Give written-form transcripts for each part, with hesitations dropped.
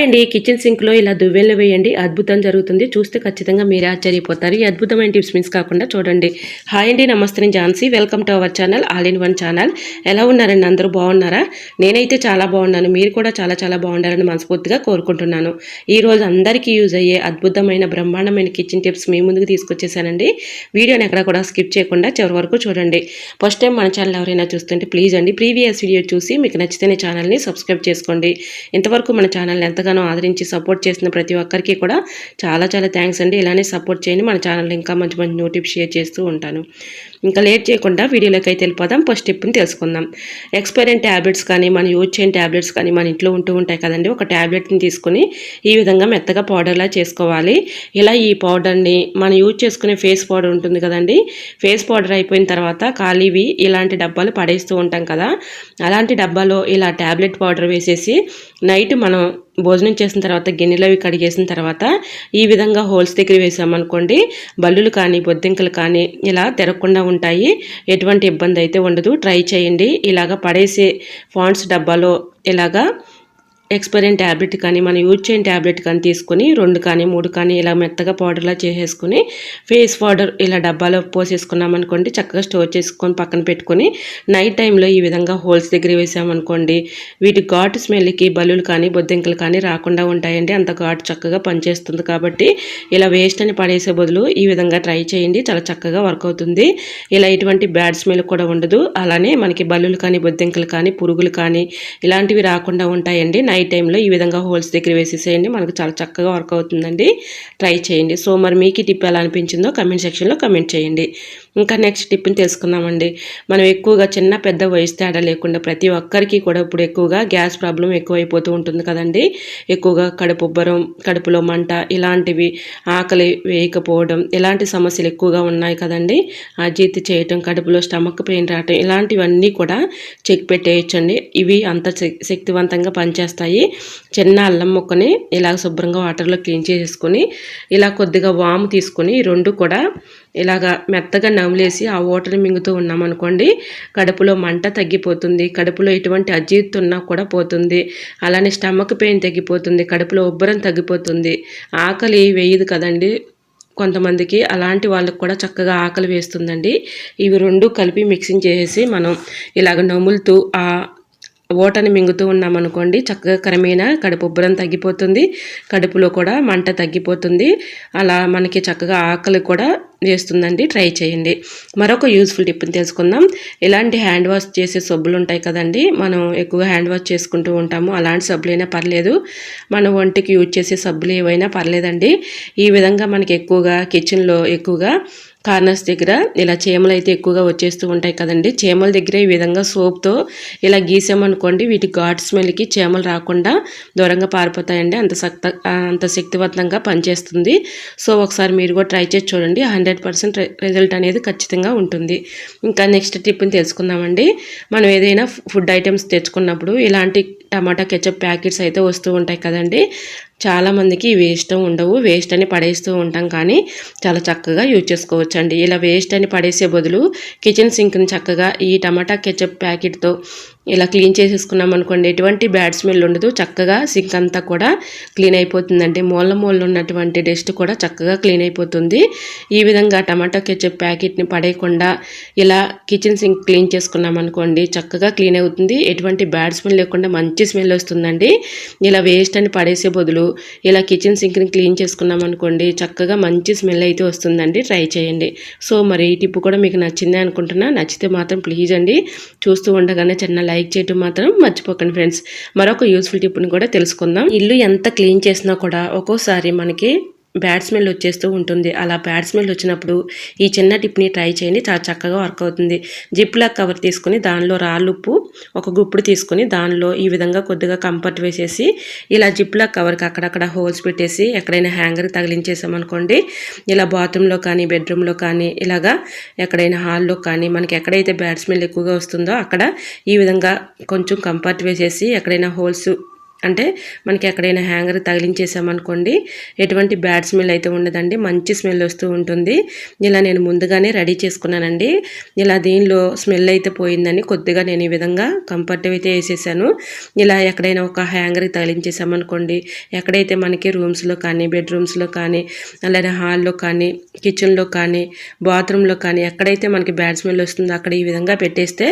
Hi అండి. Kitchen సింక్లో ఇలా దువ్వెనలు వేయండి, అద్భుతం జరుగుతుంది. చూస్తే ఖచ్చితంగా మీరే ఆశ్చర్యపోతారు. ఈ అద్భుతమైన టిప్స్ మిస్ కాకుండా చూడండి. హాయ్ అండి, నమస్తే. నేను Jhansi. Welcome to our channel all in one channel. ఎలా ఉన్నారండి? అందరూ బాగున్నారా? నేనైతే చాలా బాగున్నాను. మీరు కూడా చాలా చాలా బాగుండాలని మనస్ఫూర్తిగా కోరుకుంటున్నాను. ఈరోజు అందరికీ యూజ్ అయ్యే అద్భుతమైన బ్రహ్మాండమైన కిచెన్ టిప్స్ మీ ముందుకు తీసుకొచ్చేసానండి. వీడియోని ఎక్కడ కూడా స్కిప్ చేయకుండా చివరి వరకు చూడండి. ఫస్ట్ టైం మన ఛానల్ ఎవరైనా చూస్తుంటే ప్లీజ్ అండి ప్రీవియస్ వీడియో చూసి మీకు నచ్చితే ఛానల్ని సబ్స్క్రైబ్ చేసుకోండి. ఇంతవరకు మన ఛానల్ని ఎంతగానో ఆదరించి సపోర్ట్ చేసిన ప్రతి ఒక్కరికి కూడా చాలా చాలా థ్యాంక్స్ అండి. ఇలానే సపోర్ట్ చేయండి. మన ఛానల్ ఇంకా మంచి మంచి నోటిఫికేషన్ షేర్ చేస్తూ ఉంటాను. ఇంకా లేట్ చేయకుండా వీడియోలోకి అయితే వెళ్ళిపోదాం. ఫస్ట్ టిప్ని తెలుసుకుందాం. ఎక్స్పైరీ ట్యాబ్లెట్స్ కానీ మన యూజ్ చేయని ట్యాబ్లెట్స్ కానీ మన ఇంట్లో ఉంటూ ఉంటాయి కదండి. ఒక ట్యాబ్లెట్ని తీసుకుని ఈ విధంగా మెత్తగా పౌడర్లా చేసుకోవాలి. ఇలా ఈ పౌడర్ని మనం యూజ్ చేసుకునే ఫేస్ పౌడర్ ఉంటుంది కదండి. ఫేస్ పౌడర్ అయిపోయిన తర్వాత ఖాళీవి ఇలాంటి డబ్బాలు పడేస్తూ ఉంటాం కదా. అలాంటి డబ్బాలో ఇలా ట్యాబ్లెట్ పౌడర్ వేసేసి నైట్ మనం భోజనం చేసిన తర్వాత గిన్నెలు అవి కడిగేసిన తర్వాత ఈ విధంగా హోల్స్ దగ్గర వేసామనుకోండి, బల్లులు కానీ బొద్దింకలు కానీ ఇలా తిరగకుండా ఉంటాయి. ఎటువంటి ఇబ్బంది అయితే ఉండదు. ట్రై చేయండి. ఇలాగ పడేసే ఫాండ్స్ డబ్బాలో ఇలాగా ఎక్స్పైరీ ట్యాబ్లెట్ కానీ మనం యూజ్ చేయని ట్యాబ్లెట్ కానీ తీసుకొని 2 కానీ 3 కానీ ఇలా మెత్తగా పౌడర్లా చేసేసుకుని ఫేస్ పౌడర్ ఇలా డబ్బాలో పోసేసుకున్నాం అనుకోండి, చక్కగా స్టోర్ చేసుకొని పక్కన పెట్టుకొని నైట్ టైంలో ఈ విధంగా హోల్స్ దగ్గర వేసామనుకోండి, వీటి ఘాటు స్మెల్కి బల్లులు కానీ బొద్దింకలు కానీ రాకుండా ఉంటాయండి. అంత ఘాటు చక్కగా పనిచేస్తుంది. కాబట్టి ఇలా వేస్ట్ అని పడేసే బదులు ఈ విధంగా ట్రై చేయండి. చాలా చక్కగా వర్క్ అవుతుంది. ఇలా ఎటువంటి బ్యాడ్ స్మెల్ కూడా ఉండదు. అలానే మనకి బల్లులు కానీ బొద్దింకలు కానీ పురుగులు కానీ ఇలాంటివి రాకుండా ఉంటాయండి. నైట్ టైంలో ఈ విధంగా హోల్స్ దగ్గర వేసేసేయండి. మనకు చాలా చక్కగా వర్క్ అవుతుందండి. ట్రై చేయండి. సో మరి మీకు ఈ టిప్ ఎలా అనిపించిందో కమెంట్ సెక్షన్లో కమెంట్ చేయండి. ఇంకా నెక్స్ట్ టిప్ని తెలుసుకుందామండి. మనం ఎక్కువగా చిన్న పెద్ద వయసు తేడా లేకుండా ప్రతి ఒక్కరికి కూడా ఇప్పుడు ఎక్కువగా గ్యాస్ ప్రాబ్లం ఎక్కువైపోతూ ఉంటుంది కదండి. ఎక్కువగా కడుపు ఉబ్బరం, కడుపులో మంట, ఇలాంటివి ఆకలి వేయకపోవడం ఇలాంటి సమస్యలు ఎక్కువగా ఉన్నాయి కదండి. అజీర్తి చేయటం, కడుపులో స్టమక్ పెయిన్ రావటం ఇలాంటివన్నీ కూడా చెక్ పెట్టేయచ్చండి. ఇవి అంత శక్తివంతంగా పనిచేస్తాయి. చిన్న అల్లం ముక్కని ఇలా శుభ్రంగా వాటర్లో క్లీన్ చేసేసుకొని ఇలా కొద్దిగా వాము తీసుకొని 2 కూడా ఇలాగా మెత్తగా నమిలేసి ఆ వాటర్ని మింగుతూ ఉన్నామనుకోండి, కడుపులో మంట తగ్గిపోతుంది. కడుపులో ఎటువంటి అజీర్తి ఉన్నా కూడా పోతుంది. అలానే స్టమక్ పెయిన్ తగ్గిపోతుంది. కడుపులో ఉబ్బరం తగ్గిపోతుంది. ఆకలి వేయదు కదండి కొంతమందికి, అలాంటి వాళ్ళకి కూడా చక్కగా ఆకలి వేస్తుందండి. ఇవి 2 కలిపి మిక్సింగ్ చేసేసి మనం ఇలాగ నములుతూ ఆ వాటర్ని మింగుతూ ఉన్నామనుకోండి, చక్కగా క్రమేణా కడుపు ఉబ్బరం తగ్గిపోతుంది. కడుపులో కూడా మంట తగ్గిపోతుంది. అలా మనకి చక్కగా ఆకలి కూడా చేస్తుందండి. ట్రై చేయండి. మరొక యూస్ఫుల్ టిప్ని తెలుసుకుందాం. ఇలాంటి హ్యాండ్ వాష్ చేసే సబ్బులు ఉంటాయి కదండి. మనం ఎక్కువగా హ్యాండ్ వాష్ చేసుకుంటూ ఉంటాము. అలాంటి సబ్బులైనా పర్లేదు, మన ఒంటికి యూజ్ చేసే సబ్బులు ఏవైనా పర్లేదండి. ఈ విధంగా మనకి ఎక్కువగా కిచెన్లో ఎక్కువగా కార్నర్స్ దగ్గర ఇలా చీమలు అయితే ఎక్కువగా వచ్చేస్తూ ఉంటాయి కదండి. చీమల దగ్గర ఈ విధంగా సోప్తో ఇలా గీసామనుకోండి, వీటి ఘాట్ స్మెల్కి చీమలు రాకుండా దూరంగా పారిపోతాయండి. అంత శక్తివంతంగా పనిచేస్తుంది. సో ఒకసారి మీరు కూడా ట్రై చేసి చూడండి. 100% రిజల్ట్ అనేది ఖచ్చితంగా ఉంటుంది. ఇంకా నెక్స్ట్ టిప్ని తెలుసుకుందామండి. మనం ఏదైనా ఫుడ్ ఐటమ్స్ తెచ్చుకున్నప్పుడు ఇలాంటి టమాటా కెచప్ ప్యాకెట్స్ అయితే వస్తూ ఉంటాయి కదండి. చాలామందికి ఇవి ఇష్టం ఉండవు, వేస్ట్ అని పడేస్తూ ఉంటాం. కానీ చాలా చక్కగా యూజ్ చేసుకోవచ్చు అండి. ఇలా వేస్ట్ అని పడేసే బదులు కిచెన్ సింక్ని చక్కగా ఈ టమాటా కెచప్ ప్యాకెట్తో ఇలా క్లీన్ చేసేసుకున్నాం అనుకోండి, ఎటువంటి బ్యాడ్ స్మెల్ ఉండదు. చక్కగా సింక్ అంతా కూడా క్లీన్ అయిపోతుందండి. మూల ఉన్నటువంటి డస్ట్ కూడా చక్కగా క్లీన్ అయిపోతుంది. ఈ విధంగా టమాటా కెచప్ ప్యాకెట్ని పడేయకుండా ఇలా కిచెన్ సింక్ క్లీన్ చేసుకున్నాం అనుకోండి, చక్కగా క్లీన్ అవుతుంది. ఎటువంటి బ్యాడ్ స్మెల్ లేకుండా మంచి స్మెల్ వస్తుందండి. ఇలా వేస్ట్ అని పడేసే బదులు ఇలా కిచెన్ సింక్ని క్లీన్ చేసుకున్నాం అనుకోండి, చక్కగా మంచి స్మెల్ అయితే వస్తుందండి. ట్రై చేయండి. సో మరి ఈ టిప్ కూడా మీకు నచ్చిందే అనుకుంటున్నా. నచ్చితే మాత్రం ప్లీజ్ అండి చూస్తూ ఉండగానే చిన్న లైక్ చేయటం మాత్రం మర్చిపోకండి ఫ్రెండ్స్. మరొక యూస్ఫుల్ టిప్ని కూడా తెలుసుకుందాం. ఇల్లు ఎంత క్లీన్ చేసినా కూడా ఒక్కోసారి మనకి బ్యాడ్ స్మెల్ వచ్చేస్తూ ఉంటుంది. అలా బ్యాడ్ స్మెల్ వచ్చినప్పుడు ఈ చిన్న టిప్ని ట్రై చేయండి. చాలా చక్కగా వర్క్ అవుతుంది. జిప్లాక్ కవర్ తీసుకొని దానిలో రాళ్ళుప్పు ఒక గుప్పుడు తీసుకొని దానిలో ఈ విధంగా కొద్దిగా కంఫర్ట్ వేసేసి ఇలా జిప్లాక్ కవర్కి అక్కడక్కడ హోల్స్ పెట్టేసి ఎక్కడైనా హ్యాంగర్ తగిలించేసామనుకోండి, ఇలా బాత్రూంలో కానీ బెడ్రూమ్లో కానీ ఇలాగా ఎక్కడైనా హాల్లో కానీ మనకి ఎక్కడైతే బ్యాడ్ స్మెల్ ఎక్కువగా వస్తుందో అక్కడ ఈ విధంగా కొంచెం కంఫర్ట్ వేసేసి ఎక్కడైనా హోల్స్ అంటే మనకి ఎక్కడైనా హ్యాంగర్ తగిలించేసామనుకోండి ఎటువంటి బ్యాడ్ స్మెల్ అయితే ఉండదండి, మంచి స్మెల్ వస్తూ ఉంటుంది. ఇలా నేను ముందుగానే రెడీ చేసుకున్నానండి. ఇలా దీనిలో స్మెల్ అయితే పోయిందని కొద్దిగా నేను ఈ విధంగా కంఫర్ట్ అయితే వేసేసాను. ఇలా ఎక్కడైనా ఒక హ్యాంగర్ తగిలించేసామనుకోండి, ఎక్కడైతే మనకి రూమ్స్లో కానీ బెడ్రూమ్స్లో కానీ అలానే హాల్లో కానీ కిచెన్లో కానీ బాత్రూంలో కానీ ఎక్కడైతే మనకి బ్యాడ్ స్మెల్ వస్తుందో అక్కడ ఈ విధంగా పెట్టేస్తే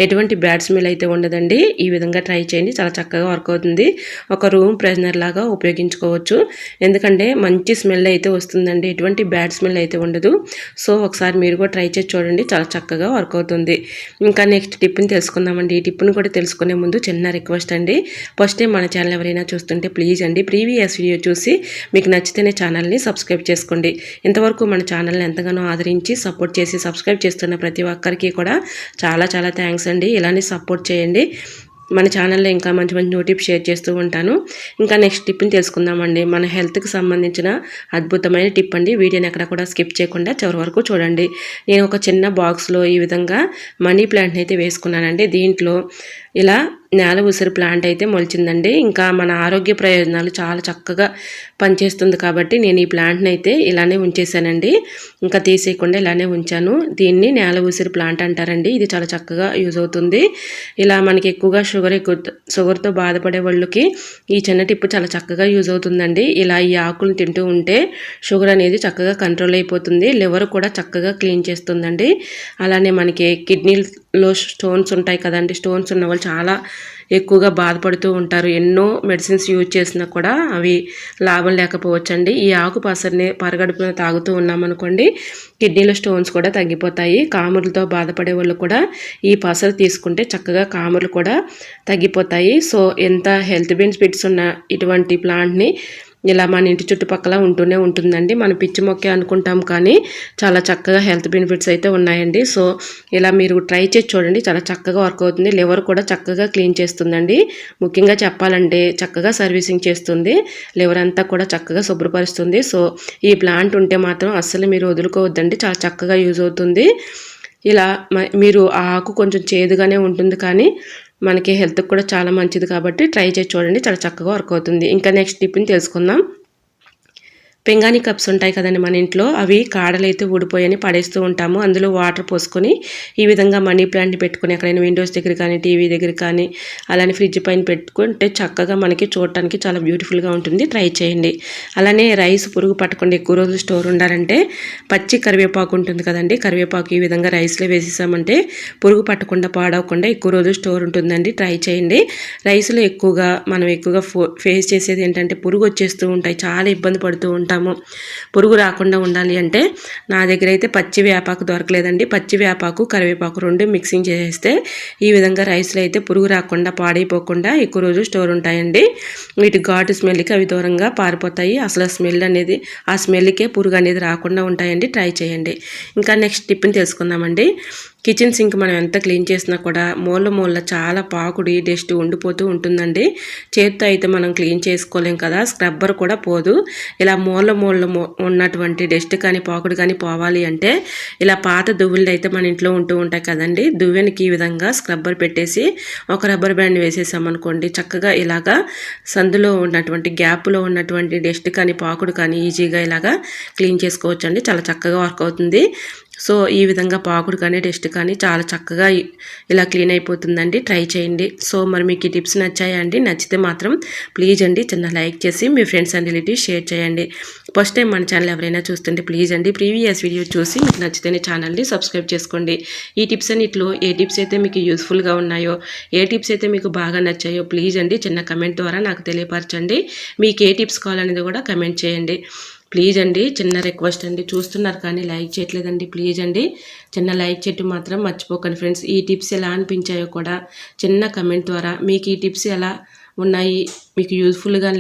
ఎటువంటి బ్యాడ్ స్మెల్ అయితే ఉండదండి. ఈ విధంగా ట్రై చేయండి, చాలా చక్కగా వర్క్ అవుతుంది. ఒక రూమ్ ఫ్రెషనర్ లాగా ఉపయోగించుకోవచ్చు, ఎందుకంటే మంచి స్మెల్ అయితే వస్తుందండి, ఎటువంటి బ్యాడ్ స్మెల్ అయితే ఉండదు. సో ఒకసారి మీరు కూడా ట్రై చేసి చూడండి, చాలా చక్కగా వర్క్ అవుతుంది. ఇంకా నెక్స్ట్ టిప్ని తెలుసుకుందామండి. ఈ టిప్ని కూడా తెలుసుకునే ముందు చిన్న రిక్వెస్ట్ అండి, ఫస్ట్ టైం మన ఛానల్ ఎవరైనా చూస్తుంటే ప్లీజ్ అండి ప్రీవియస్ వీడియో చూసి మీకు నచ్చితేనే ఛానల్ని సబ్స్క్రైబ్ చేసుకోండి. ఇంతవరకు మన ఛానల్ని ఎంతగానో ఆదరించి సపోర్ట్ చేసి సబ్స్క్రైబ్ చేస్తున్న ప్రతి ఒక్కరికి కూడా చాలా చాలా థ్యాంక్స్ అండి. ఇలానే సపోర్ట్ చేయండి. మన ఛానల్లో ఇంకా మంచి మంచి టిప్స్ షేర్ చేస్తూ ఉంటాను. ఇంకా నెక్స్ట్ టిప్ని తెలుసుకుందామండి. మన హెల్త్కి సంబంధించిన అద్భుతమైన టిప్ అండి. వీడియోని ఎక్కడ కూడా స్కిప్ చేయకుండా చివరి వరకు చూడండి. నేను ఒక చిన్న బాక్స్లో ఈ విధంగా మనీ ప్లాంట్ని అయితే వేసుకున్నానండి. దీంట్లో ఇలా నేల ఉసిరి ప్లాంట్ అయితే మొలిచిందండి. ఇంకా మన ఆరోగ్య ప్రయోజనాలు చాలా చక్కగా పనిచేస్తుంది కాబట్టి నేను ఈ ప్లాంట్ని అయితే ఇలానే ఉంచేసానండి, ఇంకా తీసేయకుండా ఇలానే ఉంచాను. దీన్ని నేల ఉసిరి ప్లాంట్ అంటారండి. ఇది చాలా చక్కగా యూజ్ అవుతుంది. ఇలా మనకి ఎక్కువగా షుగర్తో బాధపడే వాళ్ళకి ఈ చిన్న టిప్ చాలా చక్కగా యూజ్ అవుతుందండి. ఇలా ఈ ఆకులను తింటూ ఉంటే షుగర్ అనేది చక్కగా కంట్రోల్ అయిపోతుంది, లివర్ కూడా చక్కగా క్లీన్ చేస్తుందండి. అలానే మనకి కిడ్నీలో స్టోన్స్ ఉంటాయి కదండి, స్టోన్స్ ఉన్న వాళ్ళు చాలా ఎక్కువగా బాధపడుతూ ఉంటారు. ఎన్నో మెడిసిన్స్ యూజ్ చేసినా కూడా అవి లాభం లేకపోవచ్చండి. ఈ ఆకు పసరిని పరగడుపున తాగుతూ ఉన్నామనుకోండి కిడ్నీలో స్టోన్స్ కూడా తగ్గిపోతాయి. కాములతో బాధపడే వాళ్ళు కూడా ఈ పసరు తీసుకుంటే చక్కగా కాములు కూడా తగ్గిపోతాయి. సో ఎంత హెల్త్ బెనిఫిట్స్ ఉన్న ఇటువంటి ప్లాంట్ని ఇలా మన ఇంటి చుట్టుపక్కల ఉంటూనే ఉంటుందండి. మనం పిచ్చి మొక్కే అనుకుంటాం కానీ చాలా చక్కగా హెల్త్ బెనిఫిట్స్ అయితే ఉన్నాయండి. సో ఇలా మీరు ట్రై చేసి చూడండి, చాలా చక్కగా వర్క్ అవుతుంది. లివర్ కూడా చక్కగా క్లీన్ చేస్తుందండి. ముఖ్యంగా చెప్పాలంటే చక్కగా సర్వీసింగ్ చేస్తుంది, లివర్ అంతా కూడా చక్కగా శుభ్రపరుస్తుంది. సో ఈ ప్లాంట్ ఉంటే మాత్రం అస్సలు మీరు వదులుకోవద్దండి, చాలా చక్కగా యూజ్ అవుతుంది. ఇలా మీరు ఆ ఆకు కొంచెం చేదుగానే ఉంటుంది కానీ మనకి హెల్త్కి కూడా చాలా మంచిది కాబట్టి ట్రై చేసి చూడండి, చాలా చక్కగా వర్క్ అవుతుంది. ఇంకా నెక్స్ట్ టిప్ని తెలుసుకుందాం. పింగాణి కప్స్ ఉంటాయి కదండి మన ఇంట్లో, అవి కాడలైతే ఊడిపోయని పడేస్తూ ఉంటాము. అందులో వాటర్ పోసుకొని ఈ విధంగా మనీ ప్లాంట్ని పెట్టుకొని ఎక్కడైనా విండోస్ దగ్గర కానీ టీవీ దగ్గర కానీ అలానే ఫ్రిడ్జ్ పైన పెట్టుకుంటే చక్కగా మనకి చూడటానికి చాలా బ్యూటిఫుల్గా ఉంటుంది. ట్రై చేయండి. అలానే రైస్ పురుగు పట్టకుండా ఎక్కువ రోజులు స్టోర్ ఉండాలంటే పచ్చి కరివేపాకు ఉంటుంది కదండి, కరివేపాకు ఈ విధంగా రైస్లో వేసేసామంటే పురుగు పట్టకుండా పాడవకుండా ఎక్కువ రోజులు స్టోర్ ఉంటుందండి. ట్రై చేయండి. రైస్లో మనం ఎక్కువగా ఫేస్ చేసేది ఏంటంటే పురుగు వచ్చేస్తూ ఉంటాయి, చాలా ఇబ్బంది పడుతూ ఉంటాము. పురుగు రాకుండా ఉండాలి అంటే నా దగ్గర అయితే పచ్చి వేపాకు దొరకలేదండి, పచ్చి వేపాకు కరివేపాకు రెండు మిక్సింగ్ చేసేస్తే ఈ విధంగా రైస్లో అయితే పురుగు రాకుండా పాడైపోకుండా ఎక్కువ రోజు స్టోర్ ఉంటాయండి. వీటి ఘాటు స్మెల్కి అవి దూరంగా పారిపోతాయి. అసలు ఆ స్మెల్కే పురుగు అనేది రాకుండా ఉంటాయండి. ట్రై చేయండి. ఇంకా నెక్స్ట్ టిప్ని తెలుసుకుందామండి. కిచెన్ సింక్ మనం ఎంత క్లీన్ చేసినా కూడా మూల చాలా పాకుడి డస్ట్ ఉండిపోతూ ఉంటుందండి. చేతితో అయితే మనం క్లీన్ చేసుకోలేం కదా, స్క్రబ్బర్ కూడా పోదు. ఇలా మూల ఉన్నటువంటి డస్ట్ కానీ పాకుడు కానీ పోవాలి అంటే ఇలా పాత దువ్వులు అయితే మన ఇంట్లో ఉంటూ ఉంటాయి కదండి, దువ్వెనికి ఈ విధంగా స్క్రబ్బర్ పెట్టేసి ఒక రబ్బర్ బ్యాండ్ వేసేసామనుకోండి చక్కగా ఇలాగా సందులో ఉన్నటువంటి గ్యాప్లో ఉన్నటువంటి డస్ట్ కానీ పాకుడు కానీ ఈజీగా ఇలాగా క్లీన్ చేసుకోవచ్చు అండి. చాలా చక్కగా వర్క్ అవుతుంది. సో ఈ విధంగా పాకుడు కానీ డస్ట్ కానీ చాలా చక్కగా ఇలా క్లీన్ అయిపోతుందండి. ట్రై చేయండి. సో మరి మీకు ఈ టిప్స్ నచ్చాయా అండి? నచ్చితే మాత్రం ప్లీజ్ అండి చిన్న లైక్ చేసి మీ ఫ్రెండ్స్ అండ్ రిలేటివ్స్ షేర్ చేయండి. ఫస్ట్ టైం మన ఛానల్ ఎవరైనా చూస్తుంటే ప్లీజ్ అండి ప్రీవియస్ వీడియో చూసి మీకు నచ్చితేనే ఛానల్ని సబ్స్క్రైబ్ చేసుకోండి. ఈ టిప్స్ అన్నిట్లో ఏ టిప్స్ అయితే మీకు యూస్ఫుల్గా ఉన్నాయో, ఏ టిప్స్ అయితే మీకు బాగా నచ్చాయో ప్లీజ్ అండి చిన్న కమెంట్ ద్వారా నాకు తెలియపరచండి. మీకు ఏ టిప్స్ కావాలనేది కూడా కమెంట్ చేయండి. ప్లీజ్ అండి చిన్న రిక్వెస్ట్ అండి, చూస్తున్నారు కానీ లైక్ చేయట్లేదండి. ప్లీజ్ అండి చిన్న లైక్ చేయటం మాత్రం మర్చిపోకండి ఫ్రెండ్స్. ఈ టిప్స్ ఎలా అనిపించాయో కూడా చిన్న కమెంట్ ద్వారా మీకు ఈ టిప్స్ ఎలా ఉన్నాయి, మీకు యూజ్ఫుల్గా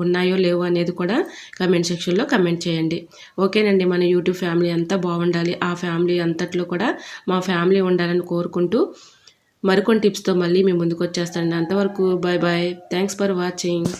ఉన్నాయో లేవో అనేది కూడా కమెంట్ సెక్షన్లో కమెంట్ చేయండి. ఓకేనండి. మన యూట్యూబ్ ఫ్యామిలీ అంతా బాగుండాలి, ఆ ఫ్యామిలీ అంతట్లో కూడా మా ఫ్యామిలీ ఉండాలని కోరుకుంటూ మరికొన్ని టిప్స్తో మళ్ళీ మేము ముందుకు వచ్చేస్తానండి. అంతవరకు bye bye. Thanks for watching.